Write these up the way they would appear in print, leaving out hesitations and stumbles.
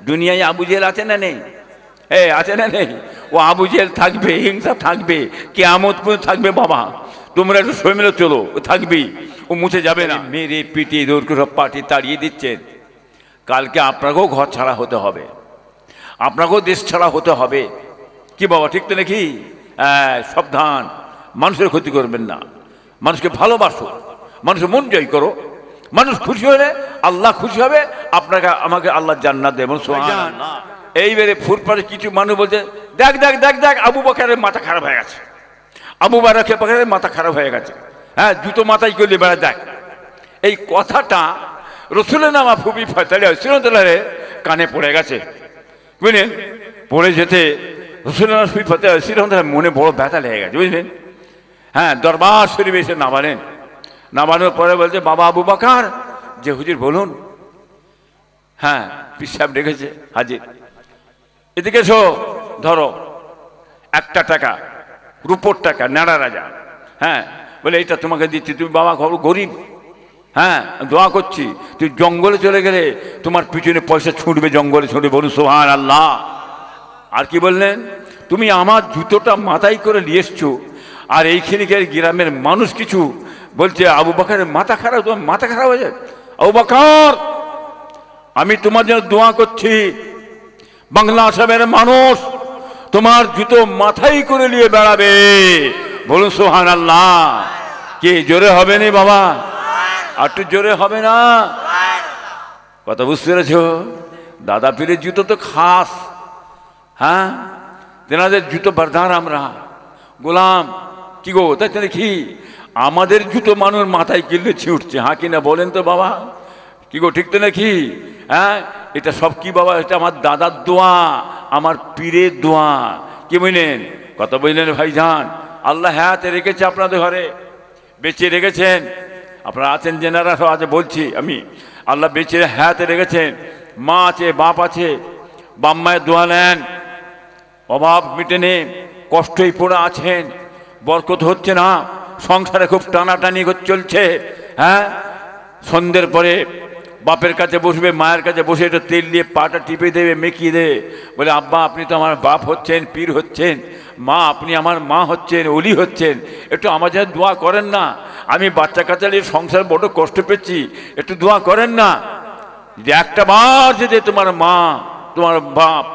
দুনিয়ায় আবু জেহেল আছে না নেই? আছে না নেই? ও আবু জেহেল থাকবে, হিংসা থাকবে, কিয়ামত পর্যন্ত থাকবে বাবা। তোমরা একটু সই মিলে চলো, ও থাকবেই, ও মুছে যাবে না। মেরে পিটিয়ে দৌড় করে সব পার্টি তাড়িয়ে দিচ্ছেন। কালকে আপনাকেও ঘর ছাড়া হতে হবে, আপনাকেও দেশ ছাড়া হতে হবে। কি বাবা, ঠিক তো নাকি? সাবধান, মানুষের ক্ষতি করবেন না, মানুষকে ভালোবাসো, মানুষের মন জয় করো। মানুষ খুশি হলে আল্লাহ খুশি হবে, আপনাকে আমাকে আল্লাহ জান্নাত দেবেন। এইবারে ফুটপাতে কিছু মানুষ বলছে, দেখ দেখ দেখ দেখ আবু বকরের মাথা খারাপ হয়ে গেছে, আবু বকরের মাথা খারাপ হয়ে গেছে। জুতো মাথায় করলে বেড়া দেখ। এই কথাটা রসুলের নামা ফুবি ফয়তালি সিরতলারে কানে পড়ে গেছে, বুঝলেন? পড়ে যেতে রসুলের নামা ফুবি ফয়তালি সিরতলার মনে বড় ব্যথা লেগে গেছে, বুঝলেন? দরবার শরীফে এসে নামালেন। নামানোর পরে বলছে, বাবা আবু বকর। যে হুজুর বলুন। পীর সাহেব ডেকেছে, হাজির। এদিকে এসো, ধরো 1 টাকা, রূপোর টাকা, নাড়া রাজা। বলে এইটা তোমাকে দিচ্ছি, তুমি বাবা গরিব, দোয়া করছি, তুই জঙ্গলে চলে গেলে তোমার পিছনে পয়সা ছুটবে, জঙ্গলে ছুটবে। বলুন সুবহানাল্লাহ। আর কি বললেন? তুমি আমার জুতোটা মাথায় করে নিয়ে এসছো, আর এইখানকার গ্রামের মানুষ কিছু বলছে আবু বকরের মাথা খারাপ, তোমার মাথা খারাপ হয়ে যায়। আবু বকর, আমি তোমার জন্য দোয়া করছি, বাংলা আসামের মানুষ তোমার জুতো মাথায় করে নিয়ে বেড়াবে। বলুন সুবহানাল্লাহ। কে জোরে হবে না বাবা? আর একটু জোরে হবে না? কথা বুঝতে পেরেছ? দাদা পীরের জুতো তো খাস, তেনাদের জুতো বারদার আমরা গোলাম। কি গো, তাই তো কি? আমাদের জুতো মানুষ মাথায় কিনলে ছিঁড়ছে, কিনা বলেন তো বাবা? কি গো, ঠিক তো নাকি? এটা সব কি বাবা? এটা আমার দাদার দোয়া, আমার পীরের দোয়া। কি বুঝলেন? কথা বুঝলেন ভাইজান? আল্লাহ হায়াতে রেখেছে আপনাদের ঘরে, বেঁচে রেখেছেন। আপনারা আছেন জেনারা সব আছে, বলছি আমি, আল্লাহ বেঁচে হায়াতে রেখেছেন। মা আছে, বাপ আছে, বাপ মায়ের দোয়া নেন, অভাব মিটেনে, কষ্টই পড়ে আছেন, বরকত হচ্ছে না, সংসারে খুব টানাটানি চলছে। সন্ধ্যের পরে বাপের কাছে বসবে, মায়ের কাছে বসে একটু তেল দিয়ে পাটা টিপে দেবে, মেকিয়ে দেবে, বলে আব্বা আপনি তো আমার বাপ হচ্ছেন, পীর হচ্ছেন, মা আপনি আমার মা হচ্ছেন, অলি হচ্ছেন, একটু আমার জন্য দোয়া করেন না। আমি বাচ্চা কাচ্চা নিয়ে সংসার বড় কষ্ট পেয়েছি, একটু দোয়া করেন না। যদি একটা বার যদি তোমার মা, তোমার বাপ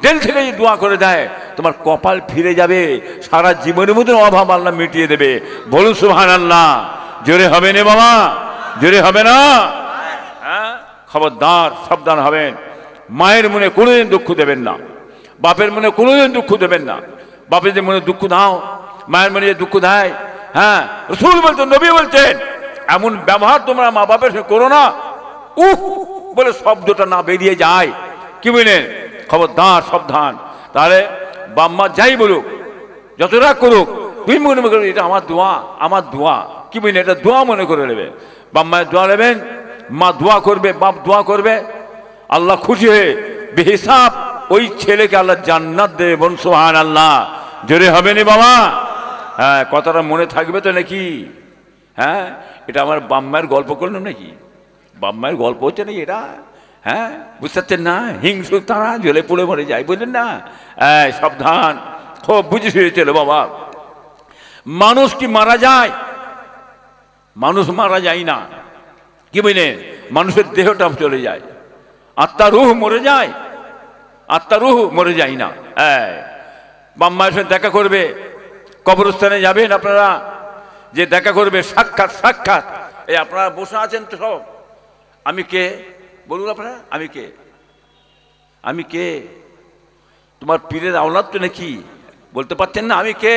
দিল থেকে দোয়া করে দেয়, তোমার কপাল ফিরে যাবে, সারা জীবনের মধ্যে অভাব আল্লাহ মিটিয়ে দেবে। বলুন সুবহানাল্লাহ। জোরে হবে না বাবা? জোরে হবে না? খবরদার, সাবধান হবেন। মায়ের মনে কোনোদিন দুঃখ দেবেন না, বাপের মনে কোনোদিন দুঃখ দেবেন না। বাপের যে মনে দুঃখ দাও, মায়ের মনে যে দুঃখ দেয়, রাসূল বলতেন, নবী বলছেন, এমন ব্যবহার তোমরা মা বাপের সঙ্গে করো না বলে শব্দটা না বেরিয়ে যায়। কি বুঝলেন? খবরদার, সাবধান। তাহলে বাম্মা যাই বলুক, যত রাগ করুক, তুমি মনে করবে এটা আমার দোয়া, আমার দোয়া। কি বুঝলেন? এটা দোয়া মনে করে নেবে। বাম্মায় দোয়া নেবেন, মা দোয়া করবে, বাপ দোয়া করবে, আল্লাহ খুশি হয়ে বেহিসাব ওই ছেলেকে আল্লাহ জান্নাত দেবে। বলুন সুবহানাল্লাহ। জোরে হবে না বাবা? কথাটা মনে থাকবে তো নাকি? এটা আমার বাম্মায়ের গল্প করলাম নাকি? বাম্মায়ের গল্প হচ্ছে নাকি এটা? বুঝতে পারছেন না? হিংসু তারা জ্বলে পুড়ে মরে যায়, বুঝলেন না? সাবধান, খুব বুঝে শুয়েছিল বাবা। মানুষ কি মারা যায়? মানুষ মারা যায় না। কি বুঝলেন? মানুষের দেহটা চলে যায়, আত্মা রুহ মরে যায়, আত্মা রুহ মরে যায় না। বাম্মায়ের সাথে দেখা করবে, কবরস্থানে যাবেন আপনারা, যে দেখা করবে, সাক্ষাৎ সাক্ষাৎ। এই আপনারা বসে আছেন তো সব, আমি কে বলুন আপনারা? আমি কে? আমি কে? তোমার পীরের আওলাদ তো নাকি? বলতে পারছেন না আমি কে?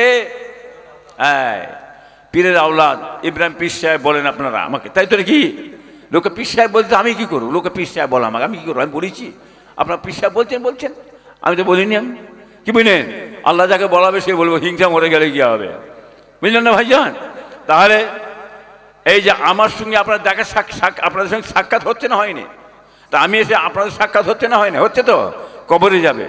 পীরের আওলাদ ইব্রাহিম পীর সাহেব বলেন আপনারা আমাকে, তাই তো নাকি? লোকে পীর সাহেব বলতে আমি কি করবো? লোকে পীর সাহেব বলে আমাকে, আমি কি করবো? আমি বলেছি? আপনার পীর সাহেব বলছেন, আমি তো বলিনি। আমি কি বুঝলেন? আল্লাহ যাকে বলাবে সে বলবো, হিংসা মরে গেলে কি হবে? বুঝলেন না ভাইজান? তাহলে এই যে আমার সঙ্গে আপনার দেখা, আপনাদের সঙ্গে সাক্ষাৎ হচ্ছে না, হয়নি? তা আমি এসে আপনাদের সাক্ষাৎ হচ্ছে না, হয়নি? হচ্ছে তো। কবরে যাবে,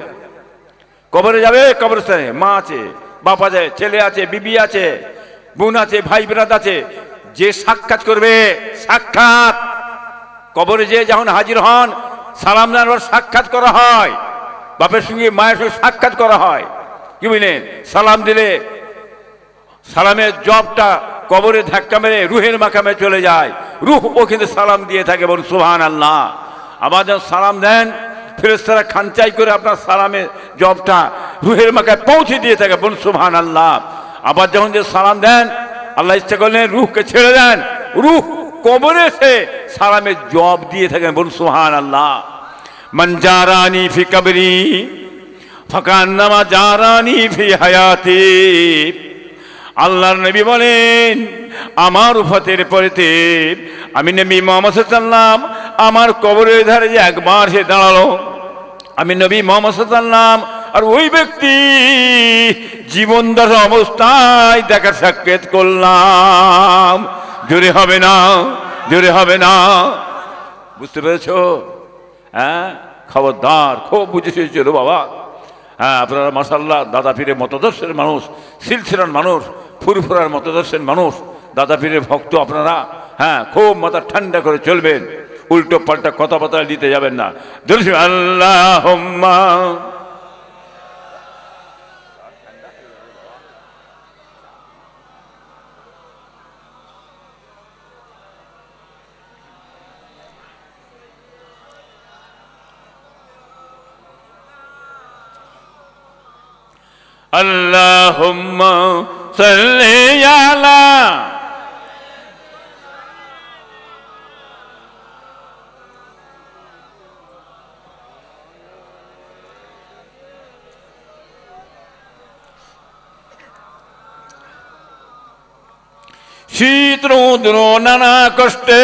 কবরে যাবে, কবরস্থানে মা আছে, বাপ আছে, ছেলে আছে, বিবি আছে, বোন আছে, ভাই ব্রাদ আছে। যে সাক্ষাৎ করবে, সাক্ষাৎ কবরে যে যখন হাজির হন, সালাম দেওয়ার সাক্ষাৎ করা হয়, বাপের সঙ্গে মায়ের সঙ্গে সাক্ষাৎ করা হয়। কি বুঝলেন? সালাম দিলে সালামের জবটা কবরে ধাক্কা মেরে রুহের মাকামে চলে যায়, রুহ ও কিন্তু সালাম দিয়ে থাকে। বলুন সুবহানাল্লাহ। আবার যখন সালাম দেন ফেরেশতারা খানচাই করে আপনার সালামের জবটা রুহের মাকায় পৌঁছে দিয়ে থাকে। বলুন সুবহানাল্লাহ। আবার যখন যে সালাম দেন আল্লাহ ইচ্ছা করলেন রুহকে ছেড়ে দেন, রুহ কবরে এসে সালামের জব দিয়ে থাকেন। বলুন সুবহানাল্লাহ। মান জারানি ফি কবরি ফাকান্নামা জারানি ফি হায়াতি। আল্লাহর নবী বলেন আমার উফাতের পরেতে আমি নবী মুহাম্মদ সাল্লাল্লাহু আলাইহি ওয়াসাল্লাম আমার কবরের ধারে যে একবার সে দাঁড়ালো, আমি নবী মুহাম্মদ সাল্লাল্লাহু আলাইহি ওয়াসাল্লাম আর ওই ব্যক্তি জীবনদার অবস্থায় দেখার সাক্ষাৎ করলাম। জোরে হবে না, জোরে হবে না। বুঝতে পেরেছ? হ্যাঁ, খবরদার, খুব বুঝেছে চলো বাবা। হ্যাঁ, আপনারা মাশাআল্লাহ দাদা পীরের মতদর্শের মানুষ, সিলসিলার মানুষ, ফুরফুরার মতদর্শের মানুষ, দাদা পীরের ভক্ত আপনারা। হ্যাঁ, খুব মাথা ঠান্ডা করে চলবেন, উল্টো পাল্টা কথাবার্তা দিতে যাবেন না। আল্লাহুম্মা আল্লাহুম্মা সাল্লি আলা শীত রৌদ্র নানা কষ্টে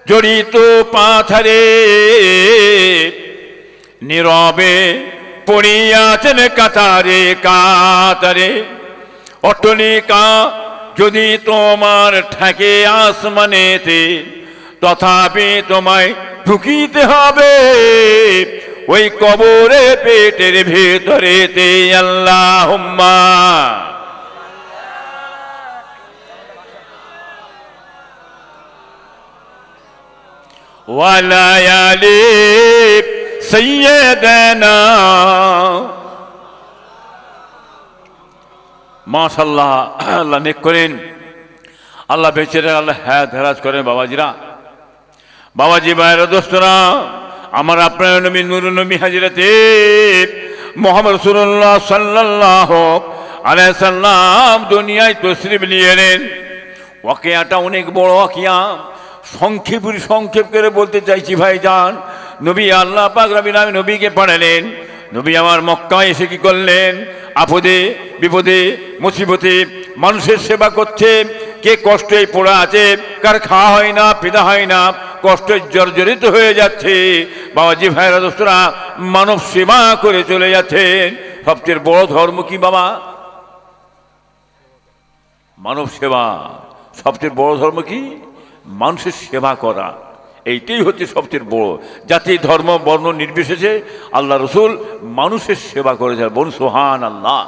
জড়িত পাথারে নীরবে পড়িয়াছেন কাতারে কাতারে। অট্টালিকা যদি তোমার ঠেকে আসমানেতে, তথাপি তোমায় ঢুকিতে হবে ওই কবরে পেটের ভেতরেতে। আল্লাহুম্মা ওয়ালা আলি সাইয়্যিদানা। মাশাআল্লাহ, আল্লাহ নেক করেন, আল্লাহ বেঁচে রাখেন, আল্লাহ হায়াত হেরাজ করেন। বাবাজিরা, বাবাজি ভাইরা, দোস্তরা, আমার আপনার নবী নূরুন নবী হাজরাতে মুহাম্মদ রাসূলুল্লাহ সাল্লাল্লাহু আলাইহি সাল্লাম দুনিয়ায় তশরিফ নিয়ে এলেন। ওয়াকিয়াটা অনেক বড় ওয়াকিয়া, সংক্ষেপ করে বলতে চাইছি ভাইজান। নবী আল্লাহ পাক রব্বুল আলামিন নবীকে পাঠালেন। নবী আমার মক্কায় এসে কি করলেন? আপদে বিপদে মুসিবতে মানুষের সেবা করছে। কে কষ্টে পড়া আছে, কার খাওয়া হয় না, পিতা হয় না, কষ্টে জর্জরিত হয়ে যাচ্ছে। বাবাজি ভাইরা, দোস্তরা, মানব সেবা করে চলে যাচ্ছেন। সবচেয়ে বড় ধর্ম কি বাবা? মানব সেবা। সবচেয়ে বড় ধর্ম কি? মানুষের সেবা করা। এইটাই হচ্ছে সবচেয়ে বড়। জাতি ধর্ম বর্ণ নির্বিশেষে আল্লাহ রসুল মানুষের সেবা করেছেন। বলুন সুবহানাল্লাহ।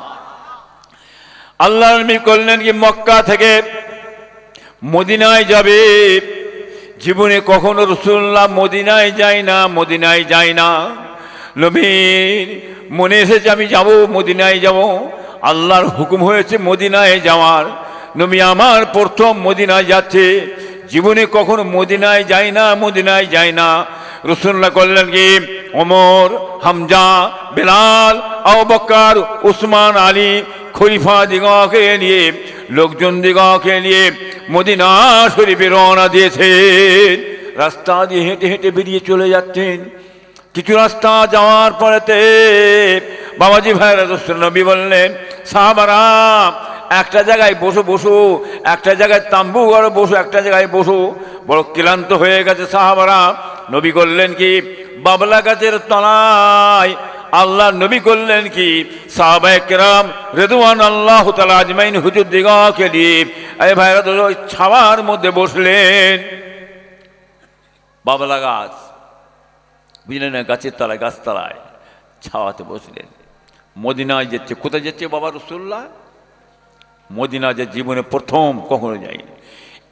আল্লাহ নবী করলেন কি মক্কা থেকে মদিনায় যাবে। জীবনে কখনো রাসূলুল্লাহ মদিনায় যায় না। নবীর মনে এসেছে আমি যাব, মদিনায় যাব। আল্লাহর হুকুম হয়েছে মদিনায় যাওয়ার। নবী আমার প্রথম মদিনায় যাচ্ছে। জীবনে কখনো মদিনায় যায় না। রাসূলুল্লাহ করলেন কি ওমর, হামজা, বেলাল, আবু বকর, উসমান, আলী খলিফা দিগকে নিয়ে, লোকজন দিগকে নিয়ে মদিনা শরীফে রওনা দিয়েছেন। রাস্তা দিয়ে হেঁটে হেঁটে বেরিয়ে চলে যাচ্ছেন। কিছু রাস্তা যাওয়ার পরেতে বাবাজি ভাইরা, নবী বললেন সাহাবারা একটা জায়গায় বসো, একটা জায়গায় তাম্বু গড়ে বসো, একটা জায়গায় বসো। বড় ক্লান্ত হয়ে গেছে সাহাবারা। নবী করলেন কি বাবলা গাছের তলায়। আল্লাহ নবী করলেন কি সাহাবায়ে কেরাম রিদওয়ানুল্লাহি তাআলা আজমাইন হুজুর দিগকে দিয়ে এই ভাইরা তো ওই ছাওয়ার মধ্যে বসলেন। বাবলা গাছ, বুঝলেন না, গাছের তলায়, গাছতলায় ছাওয়াতে বসলেন। মদিনায় যাচ্ছে। কোথায় যাচ্ছে বাবা রাসূলুল্লাহ? মদিনা যে জীবনে প্রথম, কখনো যায়নি।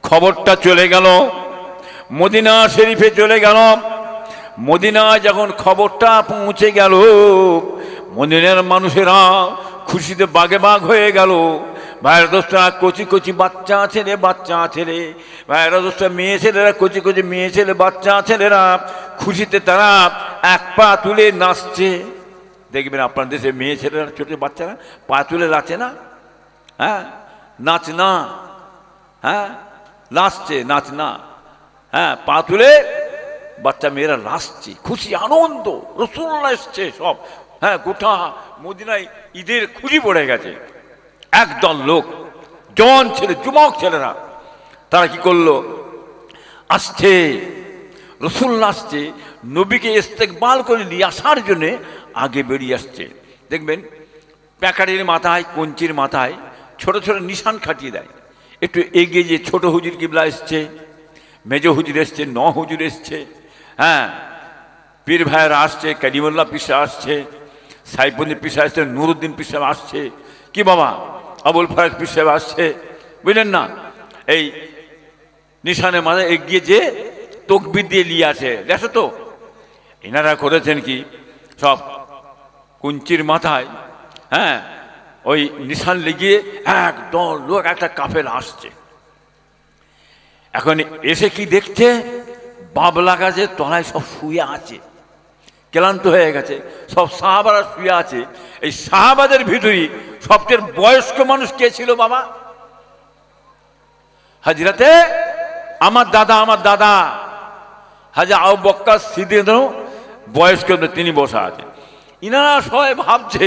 খবরটা চলে গেল, মদিনা শরীফে চলে গেল। মদিনায় যখন খবরটা পৌঁছে গেল, মদিনার মানুষেরা খুশিতে বাগে বাগ হয়ে গেল। ভাইয়ের দোষটা কচি কচি বাচ্চা ছেলে, বাচ্চা ছেলে, ভাইয়ের দোষটা মেয়ে ছেলেরা, কচি কচি মেয়ে ছেলে, বাচ্চা ছেলেরা খুশিতে তারা এক পা তুলে নাচছে। দেখবেন আপনার দেশে মেয়ে ছেলেরা, ছোট বাচ্চারা পা তুলে নাচে না? হ্যাঁ, নাচ না, হ্যাঁ নাচছে, নাচ না, হ্যাঁ পা তুলে বাচ্চা মেয়েরা নাচছে, খুশি আনন্দ, রাসূলুল্লাহ এসছে সব। হ্যাঁ, গোটা মদিনায় ঈদের খুশি পড়ে গেছে। একদল লোক, জওয়ান ছেলে, যুবক ছেলেরা, তারা কি করলো? আসছে, রাসূলুল্লাহ আসছে, নবীকে ইস্তেকবাল করে নিয়ে আসার জন্যে আগে বেরিয়ে আসছে। দেখবেন প্যাকারির মাথায়, কঞ্চির মাথায় ছোট ছোট নিশান খাটিয়ে দেয়। একটু এগিয়ে যে ছোট হুজুর কিবলা এসছে, মেজ হুজুর এসছে, ন হুজুর এসছে, হ্যাঁ পীর ভাইয়েরা আসছে, কালিমুল্লাহ পিসা আসছে, সাইফুদ্দিন পিসা আসছে, নুরুদ্দিন পিসা আসছে, কি বাবা আবুল ফরাজ পিসা আসছে, বুঝলেন না? এই নিশানের মাথায় এগিয়ে যে তকবির দিয়ে নিয়ে আসে, দেখো তো এনারা করেছেন কি, সব কুঞ্চির মাথায়, হ্যাঁ ওই নিশান লেগিয়ে একদল লোক, একটা কাফেলা আসছে। এখন এসে কি দেখছে? বাবলা গাছের তলায় সব শুয়ে আছে, ক্লান্ত হয়ে গেছে, সব সাহাবারা শুয়ে আছে। এই সাহাবাদের ভিতরেই সবচেয়ে বয়স্ক মানুষ কে ছিল বাবা? হযরতে আমার দাদা, আমার দাদা হযরত আবু বকর সিদ্দিক, বয়স্ক, তিনি বসা আছে। ইনারা সবাই ভাবছে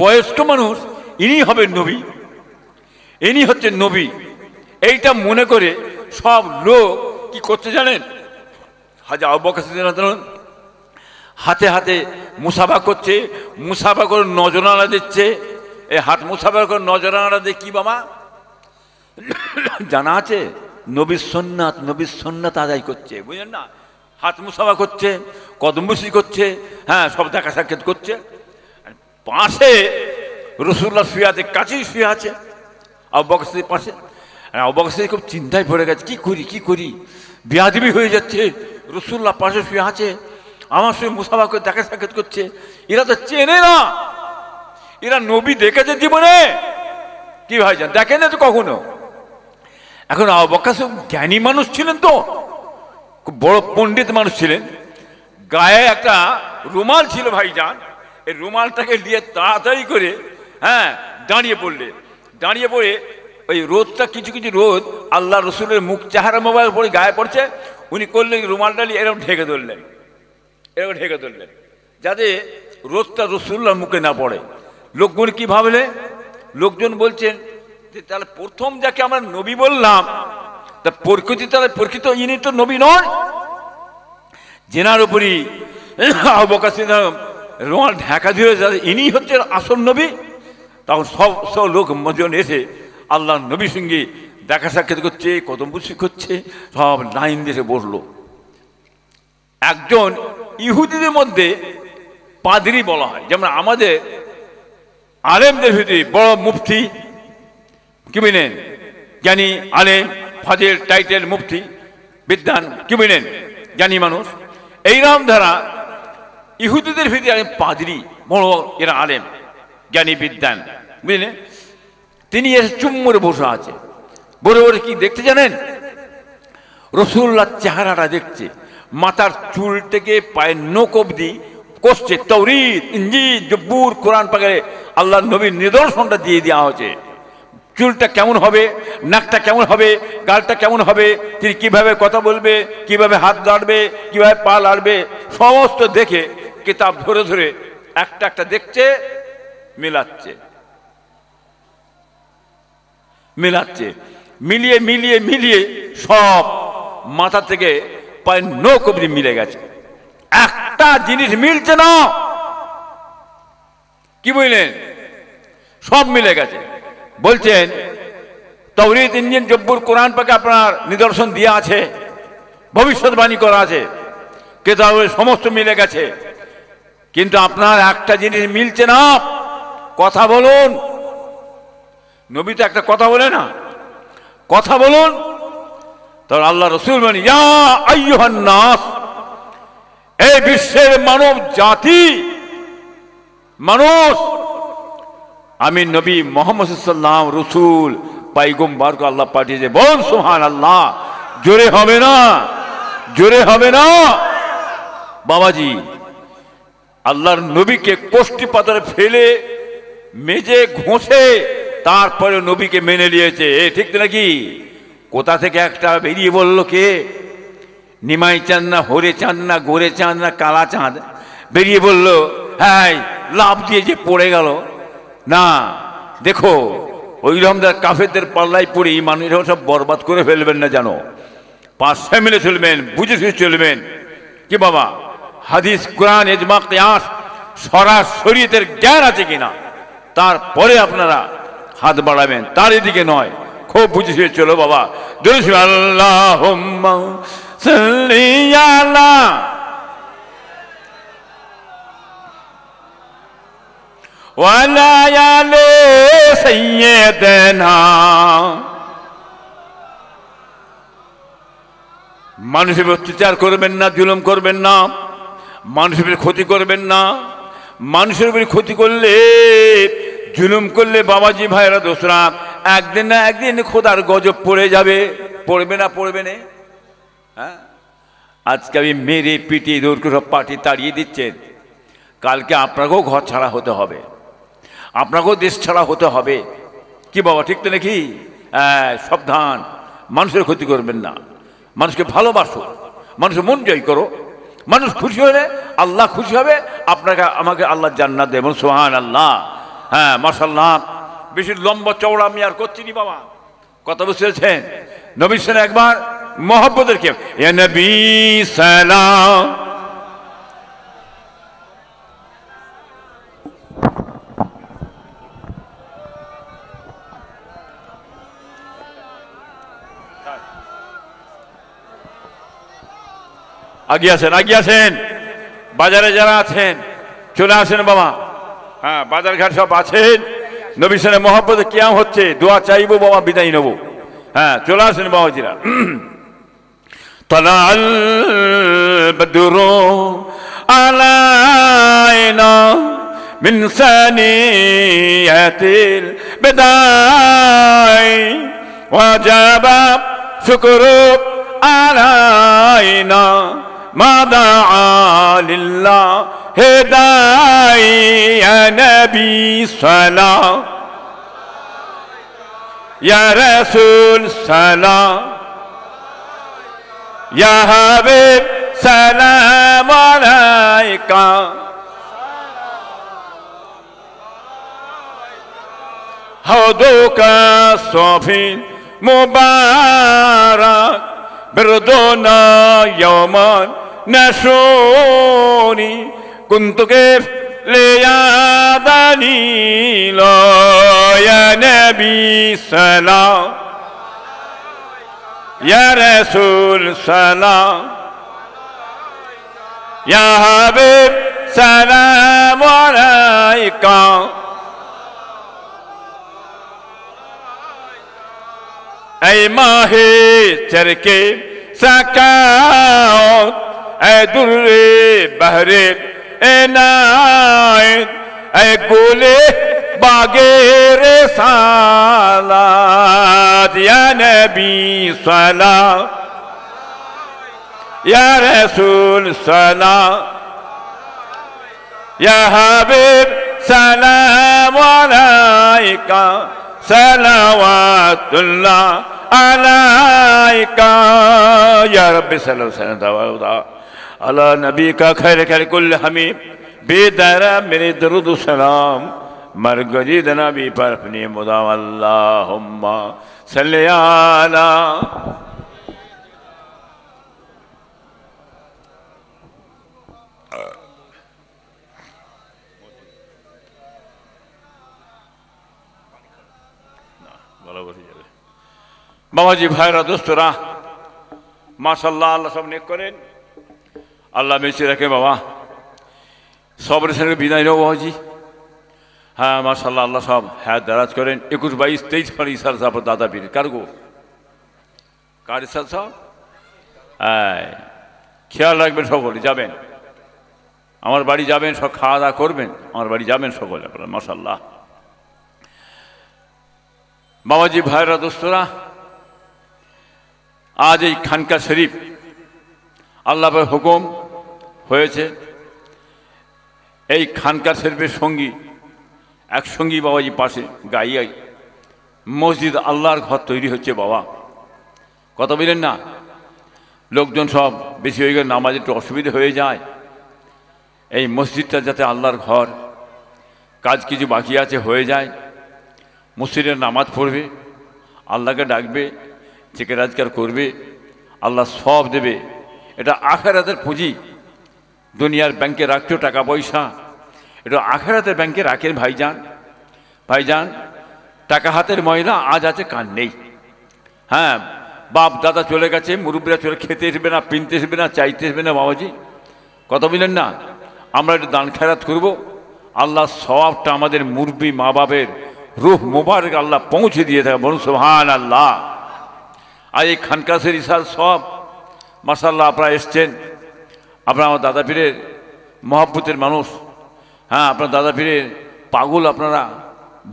বয়স্ক মানুষ, ইনি হবেন নবী, ইনি হচ্ছে নবী। এইটা মনে করে সব লোক কি করতে জানেন? হযরত আবু বকর সিদ্দিক হাতে হাতে মুসাফা করছে, মুসাফা করে নজরানা দিচ্ছে। এই হাত মুসাফা করে নজরানা দিয়ে কি বাবা জানা আছে? নবীর সুন্নাত, নবীর সুন্নাত আদায় করছে, বুঝলেন না? হাত মুসাফা করছে, কদমবুসি করছে, হ্যাঁ সব দেখা সাক্ষাৎ করছে। পাশে রাসূলুল্লাহ শুয়ে আছে, কাছেই শুয়ে আছে আবু বকর সিদ্দিক পাশে। আবু বকর সিদ্দিক খুব চিন্তায় পড়ে গেছে, কি করি কি করি, বেয়াদবি হয়ে যাচ্ছে, রাসূলুল্লাহ পাশে শুয়ে আছে, আমার সঙ্গে মুসাফা করে দেখা সাক্ষাৎ করছে, এরা তো চেনে না, এরা নবী দেখেছে জীবনে কি ভাইজান? দেখেন না তো কখনো। এখন আবু বকর জ্ঞানী মানুষ ছিলেন, তো খুব বড় পণ্ডিত মানুষ ছিলেন, গায়ে একটা রুমাল ছিল ভাইজান, এই রুমালটাকে নিয়ে তাড়াতাড়ি করে হ্যাঁ দাঁড়িয়ে পড়লে, দাঁড়িয়ে পড়ে ওই রোদটা, কিছু কিছু রোদ আল্লাহ রসুলের মুখ চেহারা মোবাইল পরে গায়ে পড়ছে, উনি করলেন রুমালটা নিয়ে এরকম ঢেকে ধরলেন, এরকম ঢেকে ধরলেন, যাতে রোদটা রসুল্লাহর মুখে না পড়ে। লোকগুলো কি ভাবলে? লোকজন বলছেন যে তাহলে প্রথম যাকে আমরা নবী বললাম, তা প্রকৃত ইনি তো নবী নয়, জেনার উপরই আবু বকর সিদ্দিক রুমাল ঢাকা ধরে যাবে, ইনি হচ্ছে আসল নবী। তখন সব লোক মজন এসে আল্লাহ নবীর সঙ্গে দেখা সাক্ষাৎ করছে, কদমবুসি করছে, সব লাইন দিয়ে বসলো। একজন ইহুদিদের মধ্যে পাদ্রী বলা হয়, যেমন আমাদের আলেমদের ভিতরে বড় মুফতি, কি বলেন, জ্ঞানী আলেম, ফাজিল টাইটেল মুফতি, বিদ্যান, কি বলেন, জ্ঞানী মানুষ। এইরকম ধারা ইহুদিদের ভিতরে পাদ্রী, বড় এরা আলেম, জ্ঞানী, বিদ্যান, বুঝলেন। তিনি এসে চুম্বরে বসে আছে, বড় বড় কি দেখতে জানেন? রাসূলুল্লাহর চেহারাটা দেখছে, মাথার চুল থেকে পায়ের নখ অবধি কষছে। তাওরীত, ইনজিল, জব্বুর, কোরআন পাকে আল্লাহর নবীর নিদর্শনটা দিয়ে দেওয়া হয়েছে। চুলটা কেমন হবে, নাকটা কেমন হবে, গালটা কেমন হবে, তিনি কিভাবে কথা বলবে, কিভাবে হাত লাড়বে, কিভাবে পা লাড়বে, সমস্ত দেখে কিতাব ধরে ধরে একটা একটা দেখছে, মিলাচ্ছে, মিলাচ্ছে, মিলিয়ে মিলিয়ে মিলিয়ে সব মাথা থেকে পায়ের নখ অবধি মিলে গেছে। একটা জিনিস মিলছে না, কি বললেন? সব মিলে গেছে। বলছেন তাওরীত, ইনজিল, জব্বুর, কোরআন পাকে আপনার নিদর্শন দেওয়া আছে, ভবিষ্যৎবাণী করা আছে, কিতাবের সমস্ত মিলে গেছে, কিন্তু আপনার একটা জিনিস মিলছে না। কথা বলুন। নবী তো একটা কথা বলে না, কথা বলুন। তখন আল্লাহ রসুল বলেন, ইয়া আইয়ুহান নাস, এই বিশ্বের মানব জাতি, মানুষ, আমি নবী মোহাম্মদ সাল্লাল্লাহু আলাইহি রাসূল পয়গম্বরকে আল্লাহ পাঠিয়েছে। বল সুবহানাল্লাহ। জোরে হবে না? জোরে হবে না? বাবাজি আল্লাহর নবীকে কষ্টি পাথরে ফেলে মেজে ঘষে তারপরে নবীকে মেনে নিয়েছে, ঠিক নাকি? কোথা থেকে একটা বেরিয়ে বলল, কে নিমাই চাঁদ না হরে চাঁদ না গোরে চাঁদ না কালা চাঁদ, বেরিয়ে বলল হ্যাঁ লাভ দিয়ে যে পড়ে গেল না। দেখো ওই রকমদার কাফেরদের পাল্লাই পড়ে মানুষেরা সব বরবাদ করে ফেলবেন না, জানো। পাঁচ মিলে চলবেন, বুঝে সুঝে চলবেন। কি বাবা হাদিস কোরআন ইজমা কিয়াস শরীয়তের জ্ঞান আছে কিনা তারপরে আপনারা হাত বাড়াবেন, তার এদিকে নয়। খুব বুঝে সুঝে চলো বাবা। আল্লাহুম্মা সাল্লি আলা ওয়ালা আলি সাইয়্যিদিনা। মানুষের অত্যাচার করবেন না, জুলুম করবেন না, মানুষের ক্ষতি করবেন না। মানুষের উপরে ক্ষতি করলে, জুলুম করলে বাবাজি ভাইরা দোসরা একদিন না একদিন খোদার গজব পড়ে যাবে। পড়বে না? পড়বে না? হ্যাঁ, আজকে আমি মেরে পিটিয়ে দৌড় করে সব পার্টি তাড়িয়ে দিচ্ছেন, কালকে আপনাকেও ঘর ছাড়া হতে হবে, আপনাকেও দেশ ছাড়া হতে হবে। কি বাবা ঠিক তো নাকি? হ্যাঁ, সাবধান, মানুষের ক্ষতি করবেন না, মানুষকে ভালোবাসো, মানুষের মন জয় করো। মানুষ খুশি হলে আল্লাহ খুশি হবে, আপনাকে আমাকে আল্লাহ জান্নাত দেবেন। সুবহানাল্লাহ। হ্যাঁ মাশাআল্লাহ। বেশি লম্বা চওড়া আমি আর করছি নি বাবা, কথা বুঝতেছেন? নবী সাল্লাল্লাহু একবার মহব্বতের কে ইয়া নবী সালাম। আগিয়ে আসেন, আগিয়ে আসেন। বাজারে যারা আছেন চলে আসেন বাবা। হ্যাঁ, বাজার ঘাট সব আছেন। নবী সাল্লাল্লাহু মহব্বতে কিয়াম হচ্ছে, দোয়া চাইবো বাবা, বিদায় নেব। হ্যাঁ, চলে আসেন বাবাজিরা। তালাল বদরু আলাইনা মিন সানিয়াতিল বিদাই ওয়াজাবা শুকরু আলাইনা মা দাআ লিল্লাহি দাই ইয়া নবী সালাম ইয়া রাসূল সালাম ইয়া হাবিব সালাম আলাইকা হাউদুকা সাফিন মুবারাক بردنا يوما نشوني كنت كيف ليادني لا يا نبي سلام يا رسول سلام يا حبيب سلام عليك اے ماہ چرکے سکاوت اے در بحر عنایت اے گلے باغ رسالات یا نبی صلاة یا رسول صلاة یا حبیب سلام علیکہ صلوات اللہ عليك يا رب صلى الله عليه وسلم على نبي کا خیر خیر کل حمید بیدارا میرے درود و سلام مرگجید نبی پر اپنی مدام اللہم صلی علی বাবাজি ভাইরা দোস্তরা মাশাআল্লাহ, আল্লাহ সব নেক করেন, আল্লাহ বেঁচে রাখে বাবা। সবরের সঙ্গে বিদায় নেব বাবাজি। হ্যাঁ মাশাআল্লাহ, আল্লাহ সব হ্যাঁ দারাজ করেন। 21, 22, 23 पर ইসার সাহেব দাদা পীর কারগো কার ইসার সাহেব, হ্যাঁ খেয়াল রাখবেন, সকলে যাবেন। আমার বাড়ি যাবেন, সব খাওয়া দাওয়া করবেন, আমার বাড়ি যাবেন সকলে আপনারা, মাশাআল্লাহ। বাবাজি, ভাইরা, দোস্তরা, আজ এই খানকা শরীফ আল্লাহর হুকুম হয়েছে, এই খানকা শরীফের সঙ্গী একসঙ্গী বাবাজি পাশে গাইয়াই মসজিদ আল্লাহর ঘর তৈরি হচ্ছে। বাবা কথা বলেন না, লোকজন সব বেশি হয়ে গেলে নামাজ একটু অসুবিধা হয়ে যায়। এই মসজিদটা যাতে আল্লাহর ঘর, কাজ কিছু বাকি আছে হয়ে যায়, মসজিদের নামাজ পড়বে, আল্লাহকে ডাকবে, চেকে রাজগার করবে, আল্লাহ সব দেবে। এটা আখিরাতের পুঁজি। দুনিয়ার ব্যাংকে রাখছো টাকা পয়সা, এটা আখিরাতের ব্যাংকে রাখেন ভাইজান। ভাইজান, টাকা হাতের ময়লা, আজ আছে কাল নেই। হ্যাঁ, বাপ দাদা চলে গেছে, মুরব্বীরা চলে, খেতে আসবে না, পিনতে আসবে না, চাইতে আসবে না। বাবাজি কথা বলেন না, আমরা একটু দান খেরাত করবো, আল্লাহ সওয়াবটা আমাদের মুরব্বী মা বাপের রূহ মোবারক আল্লাহ পৌঁছে দিয়ে থাকে। বলুন সুবহানাল্লাহ। আর এই খানকা শরীফ সব মাশাআল্লাহ আপনারা এসছেন, আপনারা আমার দাদা পীরের মহব্বতের মানুষ। হ্যাঁ, আপনার দাদা পীরের পাগল, আপনারা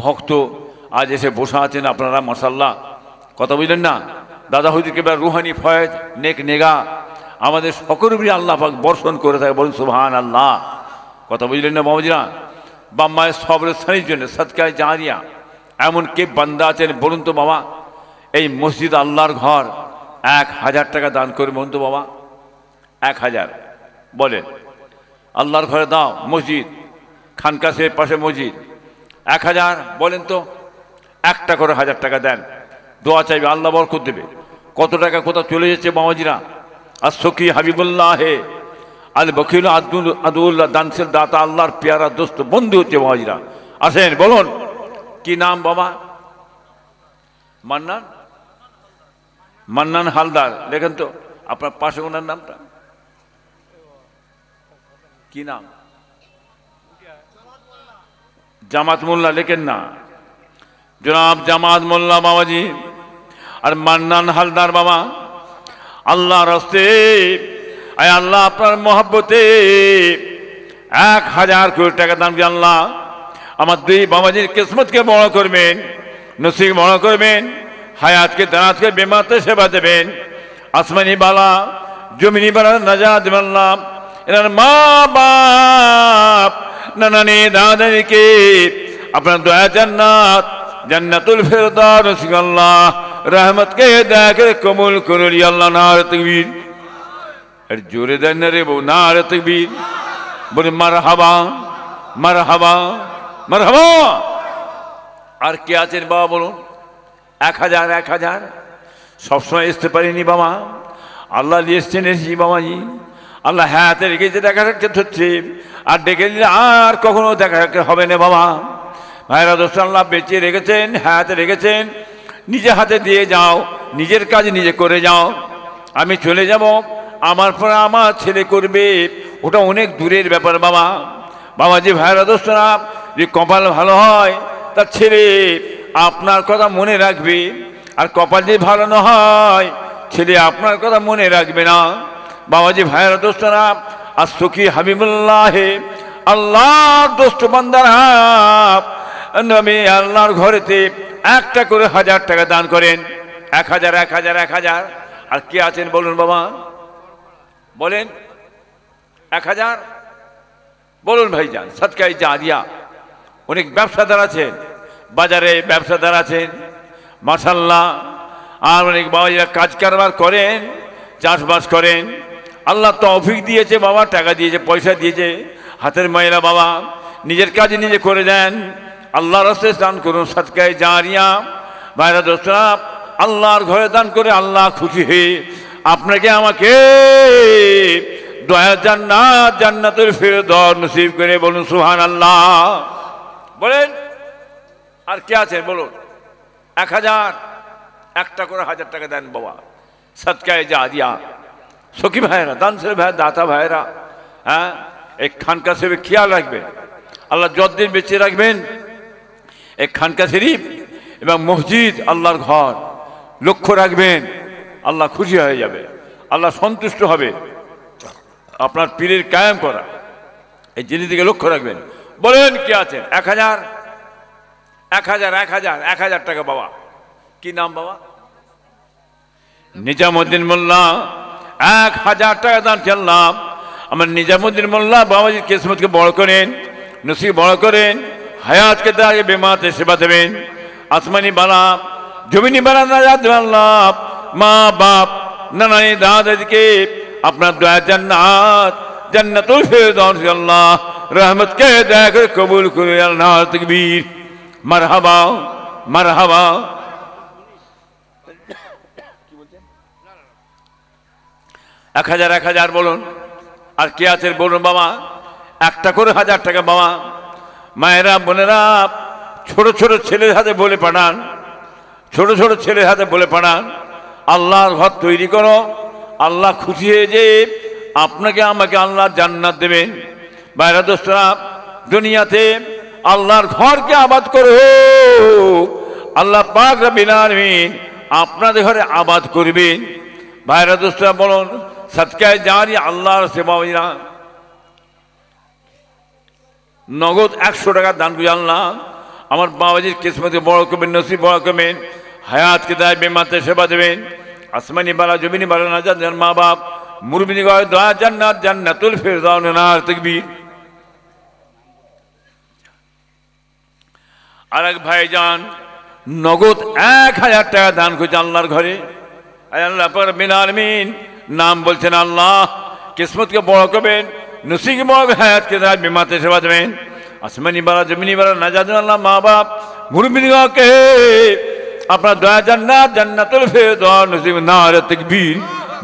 ভক্ত, আজ এসে বসে আছেন আপনারা মাশাআল্লাহ। কথা বুঝলেন না, দাদা হুজুরকে রুহানি ফয়েজ নেক নেগা আমাদের সকলের উপরে আল্লাহ পাক বর্ষণ করে থাকে। বলুন সুবহানাল্লাহ। কথা বুঝলেন না বাবাজিরা? বাপ মায়ের সবরের স্থানের জন্য সদকায়ে জারিয়া এমন কে বান্দা আছেন বলুন তো বাবা? এই মসজিদ আল্লাহর ঘর 1000 টাকা দান করে বলুন তো বাবা, 1000 বলেন আল্লাহর ঘরে দাও, মসজিদ খানকা শরীফের পাশে মসজিদ, 1000 বলেন তো, একটা করে 1000 টাকা দেন, দোয়া চাইবে, আল্লাহ বরকত দেবে। কত টাকা কোথাও চলে যাচ্ছে বাবাজিরা। আর সখী হাবিবুল্লাহ হে আল বকিল আদুল্লাহ দানসেল দাতা, আল্লাহর পেয়ারা দোস্ত বন্ধু হচ্ছে বাবাজিরা। আসেন, বলুন কি নাম বাবা? মান্নান, মান্নান হালদার। লেখেন তো আপনার পাশে ওনার নামটা কি নাম? জামাত মোল্লা। লেখেন না, জনাব জামাত মোল্লা বাবাজি আর মান্নান হালদার বাবা। আল্লাহ রাস্তে আয় আল্লাহ আপনার মহব্বতে 1000 কোটি টাকা দান দিয়ে আল্লাহ আমার দুই বাবাজির কিসমতকে বড় করবেন, নসিব বড় করবেন, হায়াতকে দানাতকে বেমাতে সেবা দেবেন, আসমানি বালা জমিনি বালা নাজাত দেবেন আল্লাহ। এনার মা বাপ নানানি দাদানিকে আপনার দয়া জান্নাত জান্নাতুল ফেরদাউস নসিব আল্লাহ রহমতকে দেখে কবুল করুন আল্লাহ। নারে তাকবীর। আর জোরে দেন না রে বউ, নারে তাকবীর। বলে মারহাবা মারহাবা মারহাবা। আর কে আছেন বাবা বলুন? 1000 সবসময় আসতে পারিনি বাবা, আল্লাহ নিয়ে এসছেন, এসেছি বাবাজি। আল্লাহ হাতে রেখেছে, দেখা সাক্ষাৎ হচ্ছে, আর ডেকে দিলে আর কখনো দেখা সাক্ষাৎ হবে না বাবা। ভাইরা দোস্ত, আল্লাহ বেঁচে রেখেছেন, হাতে রেখেছেন, নিজে হাতে দিয়ে যাও, নিজের কাজ নিজে করে যাও। আমি চলে যাব, আমার পর আমার ছেলে করবে, ওটা অনেক দূরের ব্যাপার বাবা। বাবাজি ভাইরা দোস্তরা, যে কপাল ভালো হয় তার ছেলে আপনার কথা মনে রাখবে, আর কপাল যে ভালো না হয় ছেলে আপনার কথা মনে রাখবে না। বাবাজি ভাইরা দোস্তরা, আর সখী হাবিবুল্লাহ আল্লাহর দোস্ত বান্দারা নবী আল্লাহর ঘরেতে একটা করে 1000 টাকা দান করেন। 1000 আর কে আছেন বলুন বাবা? বলেন 1000 বলুন ভাইজান। সদকায়ে জারিয়া অনেক ব্যবসাদার আছেন, বাজারে ব্যবসাদার আছেন মাশাআল্লাহ, আর অনেক বাবাজিরা কাজ কারবার করেন, চাষবাস করেন। আল্লাহ তৌফিক দিয়েছে বাবা, টাকা দিয়েছে, পয়সা দিয়েছে, হাতের ময়লা বাবা নিজের কাজ নিজে করে দেন। আল্লাহর রাস্তায় দান করুন, সদকায়ে জারিয়া। ভাইরা দোস্তরা, আল্লাহর ঘরে দান করে আল্লাহ খুশি হয়ে আপনাকে আমাকে দয়া জান্নাত জান্নাতুল ফেরদাউস নসিব করে। বলুন সুবহানাল্লাহ। বলেন আর কে আছে বলুন? 1000 একটা করে 1000 টাকা দেন বাবা, সদকায়ে জারিয়া। সখী ভাইরা, দানশীল ভাই, দাতা ভাইরা, হ্যাঁ এই খানকা শরীফ খেয়াল রাখবেন, আল্লাহ যতদিন বেঁচে রাখবেন এই খানকা শরীফ এবং মসজিদ আল্লাহর ঘর লক্ষ্য রাখবেন, আল্লাহ খুশি হয়ে যাবে, আল্লাহ সন্তুষ্ট হবে। আপনার পীরের কায়েম করা, এই জিনিসটিকে লক্ষ্য রাখবেন। বলেন কি আছেন? 1000 1000 1000 1000 টাকা বাবা। কি নাম বাবা? নিজামুদ্দিন মোল্লা। 1000 টাকা দান করলাম। আমার নিজামুদ্দিন মোল্লা বাবাজির কিসমতকে বড় করেন, নসিব বড় করেন, হায়াতকে দাঁড়িয়ে বেমাতে সেবা দেবেন। আসমানি বালা জমিনি বালা নাজাত আল্লাহ, মা বাপ নানানি দাদাদিকে আপনার দয়া জান্নাত জান্নাতুল ফেরদাউস আল্লাহ রহমতকে দয়া করে কবুল করে আল্লাহ তাকবীর মারহাবা মারহাবা। 1000 1000 বলুন। আর কে আছেন বলুন বাবা? একটা করে 1000 টাকা বাবা। মায়েরা বোনেরা ছোট ছোট ছেলের হাতে বলে পাঠান, ছোট ছোট ছেলের হাতে বলে পাঠান, আল্লাহর ঘর তৈরি করো, আল্লাহ খুশি হয়ে যে আপনাকে আমাকে আল্লাহ জান্নাত দেবেন। বাইরা দোস্তরা, দুনিয়াতে আল্লাহর ঘরকে আবাদ করো, আল্লাহ পাক রব্বুল আলামিন আপনাদের ঘরে আবাদ করবেন। বাইরা দোস্তরা বলুন, সদকায়ে জারি আল্লাহর সেবাইরা নগদ 100 টাকা দান করে আল্লাহ আমার বাবাজির কিসমতে বড় করবেন, নসিব বড় করবেন, হায়াতকে দায় বেমাতে সেবা দেবেন। আসমানি বালা জমিনি বালা নাজাত দেন, মা বাপ মুরবিনি গয় দয়া জান্নাত জান্নাতুল ফেরদাউস নার তাকবীর। আর এক ভাইজান নগদ 1000 টাকা দান করেছে আল্লাহর ঘরে। আল্লাহ রব্বুল আলামিন নাম বলছেন আল্লাহ কিসমতকে বড় করবেন, নসিবকে বড় করবেন, হায়াতকে দায় বেমাতে সেবা দেবেন। আসমানি বালা জমিনি বালা নাজাত দেন আল্লাহ, মা বাপ মুরবিনি গয়কে আপনার দয়া জান্নাত জান্নাতুল ফেরদাউস নসিব নার তাকবীর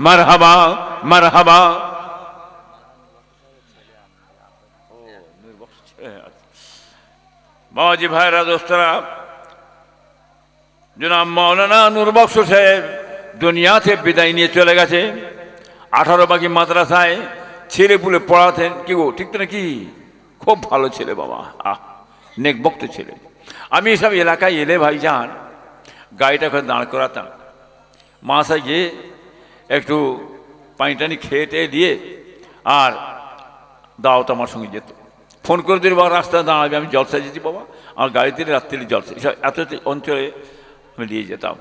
মারহাবা মারহাবা। বাবাজি ভাইরা দোস্তরা, জনাব মাওলানা নূর বক্স সাহেব দুনিয়াতে বিদায় নিয়ে চলে গেছে। 18 বাকি মাদ্রাসায় ছেলে পুলে পড়াতেন। কি গো ঠিক তো নাকি? খুব ভালো ছেলে বাবা, নেক বক্ত ছেলে। আমি এসব এলাকায় এলে ভাইজান গাড়িটা করে দাঁড় করাতাম, মাসায় গিয়ে একটু পানি টানি খেয়ে টেয়ে দিয়ে আর দাওয়াত আমার সঙ্গে যেত। ফোন করে দিলে বাবা রাস্তায় দাঁড়াবে, আমি জলসায় যেছি বাবা, আমার গাড়িতে রাত্রি জলসা এত অঞ্চলে আমি নিয়ে যেতাম।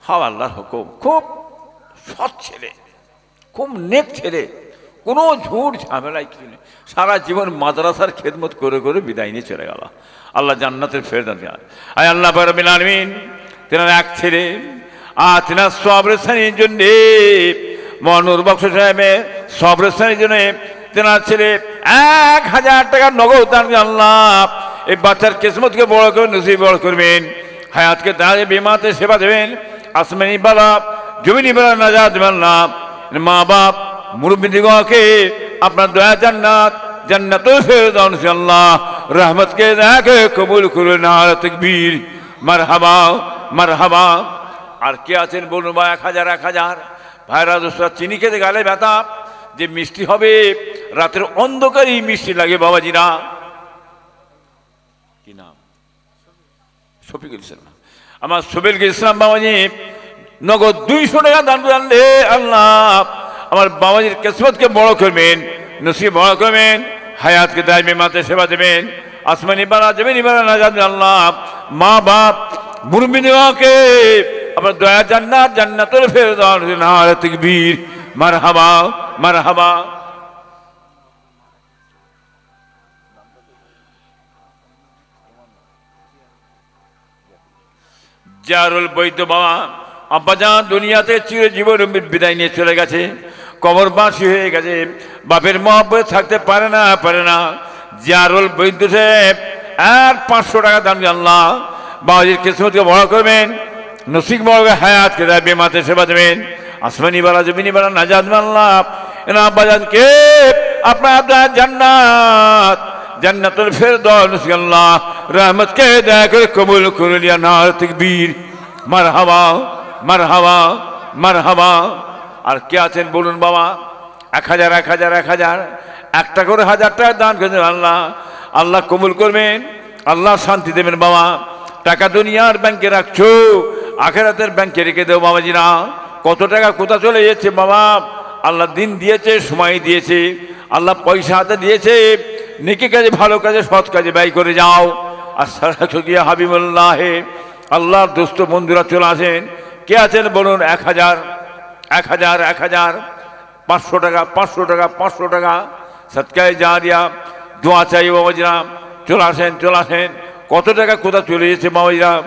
হাও আল্লাহর হুকুম, খুব সৎ ছেলে, খুব নেক ছেলে, কোনো ঝুট ঝামেলায় কিছু নেই। সারা জীবন মাদ্রাসার খেদমত করে করে বিদায় নিয়ে চলে গেল। আল্লাহ জান্নাতের ফেরদান দেন। আয় আল্লাহ রব্বুল আলামিন তেনার এক ছেলে আর তেনার সবরের শ্রেণীর জন্যে নূর বক্স সাহেবের সবরের শ্রেণীর জন্যে তেনার ছেলে 1000 টাকা নগদ দান করে আল্লাহ এই বাচ্চার কিসমতকে বড় করে নসিব বড় করবেন, হায়াতকে দাঁড়িয়ে বেমাতে সেবা দেবেন। আসমানি বালা জমিনি বালা নাজাত দেবেন আল্লাহ, মা বাপ মুরব্বিদিগণকে আপনার দয়া জান্নাত জান্নাতুল ফেরদাউস আল্লাহ রহমতকে দেখে কবুল করে নার তাকবীর মারহাবা মারহাবা। আর কে আছেন বলুন বা? 1000 1000 ভাইরা দোস্তরা, চিনি খেতে গালে ব্যথা যে মিষ্টি হবে, রাতের অন্ধকারই মিষ্টি লাগে বাবাজিরা। কি নাম? শফিকুল ইসলাম। আমার শফিকুল ইসলাম বাবাজি নগদ 200 টাকা দান করে আনলে আল্লাহ আমার বাবাজির কিসমতকে বড় করবেন, নসিব বড় করবেন, হায়াতকে দায়মে মাতে সেবা দেবেন। আসমানি বালা জমিনি বালা নাজাত আল্লাহ, মা বাপ মুরবিনকে আপনার দয়া জান্নাত জান্নাতুল ফেরদাউস নার তাকবীর মারহাবা মারহাবা। জারুল বৈদ্য বাবা আব্বাজান দুনিয়াতে চিরজীবন বিদায় নিয়ে চলে গেছে, কবরবাসী হয়ে গেছে, বাপের মহব্বতে থাকতে পারে না। জারুল বৈদ্য সাহেব আর 500 টাকা দান আল্লাহ বাবাজির কিসমতকে বড় করবেন, নসিব বড় করে হায়াতকে দায় বেমাতে সেবা দেবেন। আসমানি বালা জমিনি বালা নাজাত আল্লাহ এনা আব্বাজানকে আপনার জান্নাত জান্নাতুল ফেরদাউস আল্লাহ রহমতকে দয়া করে কবুল করে লিয়া নার তাকবীর মারহাবা মারহাবা মারহাবা। আর কে আছেন বলুন বাবা? 1000 1000 1000 একটা করে 1000 টাকা দান করেন আল্লাহ, আল্লাহ কবুল করবেন, আল্লাহ শান্তি দেবেন বাবা। টাকা দুনিয়ার ব্যাংকে রাখছো, আখিরাতের ব্যাংকে রেখে দেও বাবাজিরা। কত টাকা কোথা চলে যাচ্ছে বাবা? আল্লাহ দিন দিয়েছে, সময় দিয়েছে, আল্লাহ পয়সা হাতে দিয়েছে, নেকি কাজে, ভালো কাজে, সৎ কাজে ব্যয় করে যাও। আর সরাসরি হাবিবুল্লাহ, আল্লাহর দোস্ত বন্ধুরা চলে আসেন। কে আছেন বলুন? 1000, 1000, 1000, 500 টাকা, 500 টাকা, 500 টাকা সদকায়ে জারিয়া, দোয়া চাই বাবাজিরা। চলে আসেন, চলে আসেন। কত টাকা কোথা চলে গেছে বাবাজিরা।